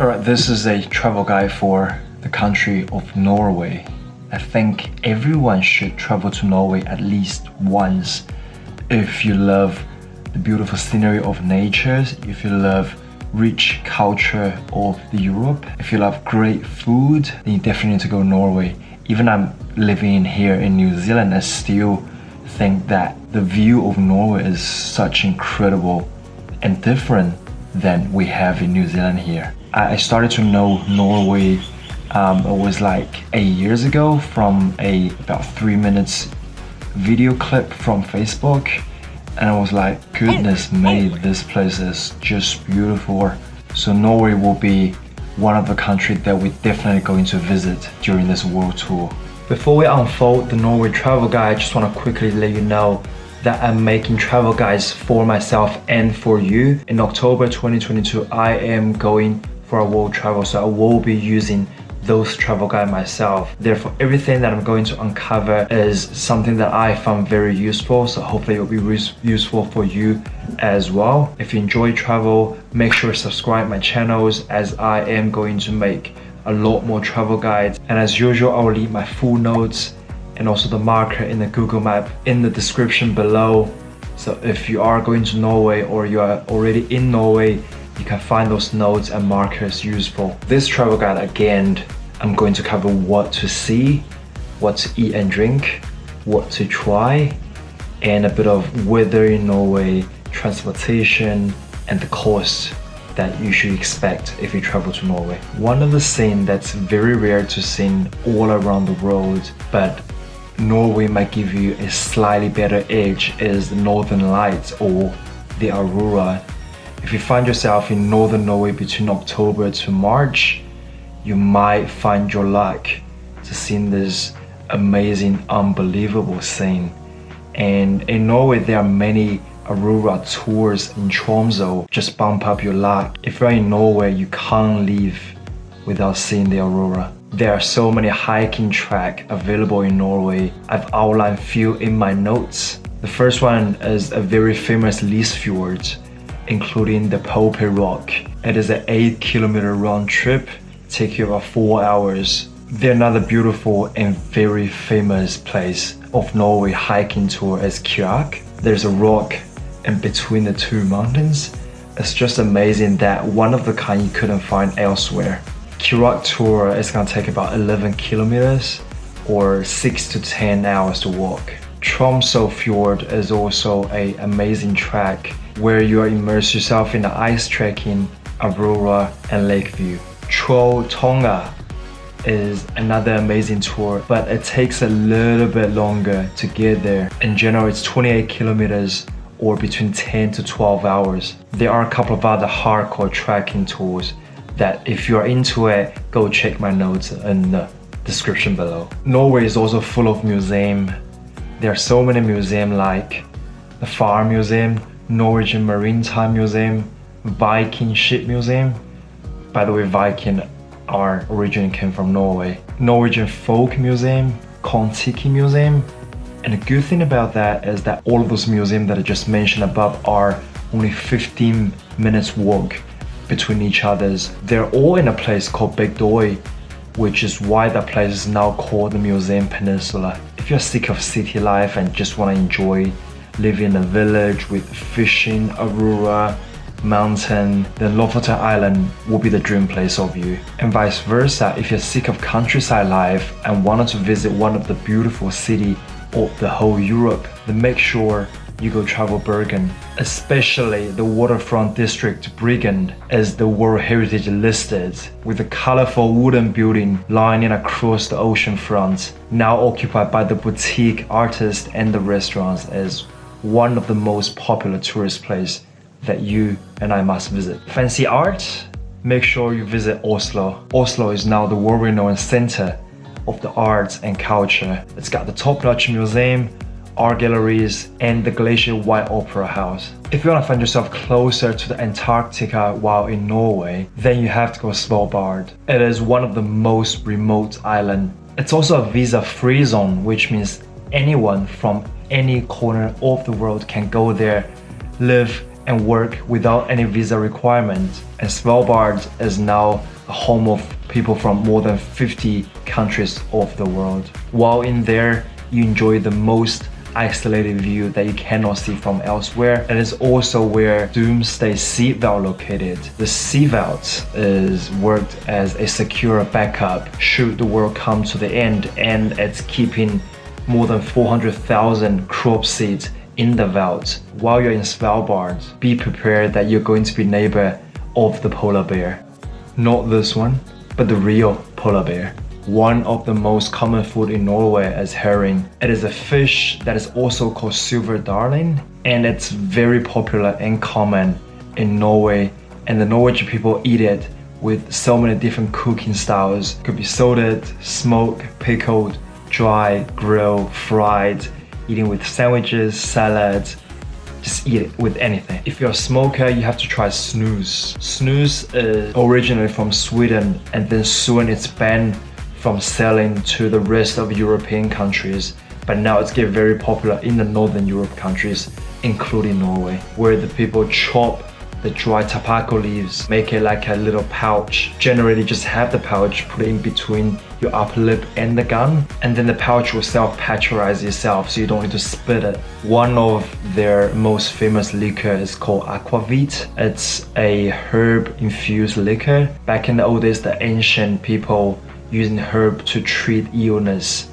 Alright, this is a travel guide for the country of Norway. I think everyone should travel to Norway at least once if you love the beautiful scenery of nature, if you love rich culture of the Europe, if you love great food, then you definitely need to go to Norway. Even I'm living here in New Zealand, I still think that the view of Norway is such incredible and different than we have in New Zealand here. I started to know Norway, it was like 8 years ago from a about 3 minutes video clip from Facebook, and I was like, goodness me, this place is just beautiful. So Norway will be one of the countries that we're definitely going to visit during this world tour. Before we unfold the Norway travel guide, I just want to quickly let you know that I'm making travel guides for myself and for you. In October 2022, I am going for a world travel, so I will be using those travel guide myself. Therefore, everything that I'm going to uncover is something that I found very useful, so hopefully it will be useful for you as well. If you enjoy travel, make sure to subscribe my channels, as I am going to make a lot more travel guides. And as usual, I will leave my full notes and also the marker in the Google map in the description below. So if you are going to Norway or you are already in Norway, you can find those notes and markers useful. This travel guide, again, I'm going to cover what to see, what to eat and drink, what to try, and a bit of weather in Norway, transportation, and the cost that you should expect if you travel to Norway. One of the scenes that's very rare to see all around the world, but Norway might give you a slightly better edge, is the Northern Lights or the Aurora. If you find yourself in northern Norway between October to March, you might find your luck to see this amazing, unbelievable scene. And in Norway, there are many Aurora tours in Tromsø. Just bump up your luck. If you're in Norway, you can't leave without seeing the Aurora. There are so many hiking tracks available in Norway. I've outlined few in my notes. The first one is a very famous Lysfjord, including the Pope Rock. It is an 8-kilometer round trip, take you about 4 hours. There another beautiful and very famous place of Norway hiking tour is Kjak. There's a rock in between the two mountains. It's just amazing, that one of the kind you couldn't find elsewhere. Kjak tour is gonna take about 11 kilometers or 6 to 10 hours to walk. Tromsø Fjord is also an amazing track where you are immerse yourself in the ice trekking, Aurora, and lake view. Trolltunga is another amazing tour, but it takes a little bit longer to get there. In general, it's 28 kilometers or between 10 to 12 hours. There are a couple of other hardcore trekking tours that if you're into it, go check my notes in the description below. Norway is also full of museums. There are so many museums like the Far Museum, Norwegian Maritime Museum, Viking Ship Museum. By the way, Viking are originally came from Norway. Norwegian Folk Museum, Kon-Tiki Museum. And the good thing about that is that all of those museums that I just mentioned above are only 15 minutes walk between each others. They're all in a place called Bygdøy, which is why that place is now called the Museum Peninsula. If you're sick of city life and just want to enjoy living in a village with fishing, Aurora, mountain, then Lofoten Island will be the dream place of you. And vice versa, if you're sick of countryside life and wanted to visit one of the beautiful cities of the whole Europe, then make sure you go travel Bergen. Especially the waterfront district Bryggen is the World Heritage listed, with a colorful wooden building lying across the ocean front, now occupied by the boutique artists and the restaurants, as one of the most popular tourist places that you and I must visit. Fancy art? Make sure you visit Oslo. Oslo is now the world-renowned center of the arts and culture. It's got the top-notch museum, art galleries, and the Glacier White Opera House. If you want to find yourself closer to the Antarctica while in Norway, then you have to go Svalbard. It is one of the most remote islands. It's also a visa-free zone, which means anyone from any corner of the world can go there, live and work without any visa requirement. And Svalbard is now a home of people from more than 50 countries of the world. While in there, you enjoy the most isolated view that you cannot see from elsewhere. It is also where Doomsday Sea Vault located. The Sea Vault is worked as a secure backup should the world come to the end, and it's keeping more than 400,000 crop seeds in the vault. While you're in Svalbard, be prepared that you're going to be neighbor of the polar bear. Not this one, but the real polar bear. One of the most common food in Norway is herring. It is a fish that is also called silver darling, and it's very popular and common in Norway, and the Norwegian people eat it with so many different cooking styles. It could be salted, smoked, pickled, dry, grilled, fried, eating with sandwiches, salads. Just eat it with anything. If you're a smoker, you have to try snus. Snus is originally from Sweden, and then soon it's banned from selling to the rest of European countries, but now it's getting very popular in the Northern Europe countries, including Norway, where the people chop the dry tobacco leaves, make it like a little pouch. Generally just have the pouch put in between your upper lip and the gun, and then the pouch will self-pasteurize itself, so you don't need to spit it. One of their most famous liquor is called aquavit. It's a herb infused liquor. Back in the old days, the ancient people using herb to treat illness,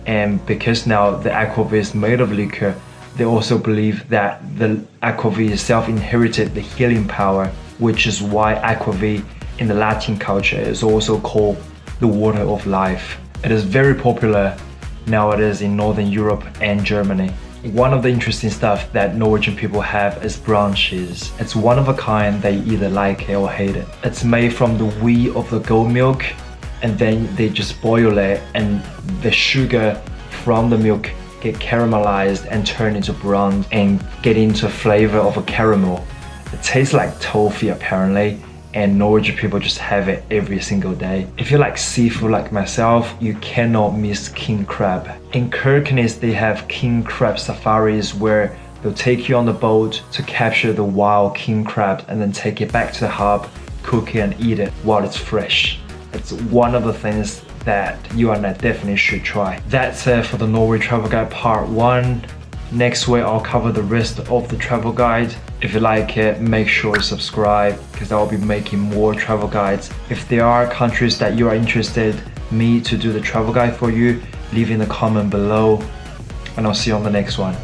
and because now the aquavit is made of liquor, they also believe that the aquavit itself inherited the healing power, which is why aquavit in the Latin culture is also called the water of life. It is very popular nowadays in Northern Europe and Germany. One of the interesting stuff that Norwegian people have is brown cheese. It's one of a kind that you either like it or hate it. It's made from the whey of the goat milk, and then they just boil it, and the sugar from the milk get caramelized and turn into brown and get into a flavor of a caramel. It tastes like toffee apparently, and Norwegian people just have it every single day. If you like seafood like myself, you cannot miss king crab. In Kirkenes, they have king crab safaris where they'll take you on the boat to capture the wild king crab and then take it back to the hub, cook it and eat it while it's fresh. It's one of the things that you and I definitely should try. That's it for the Norway Travel Guide Part 1. Next week I'll cover the rest of the travel guide. If you like it, make sure to subscribe because I'll be making more travel guides. If there are countries that you are interested me to do the travel guide for you, leave in the comment below, and I'll see you on the next one.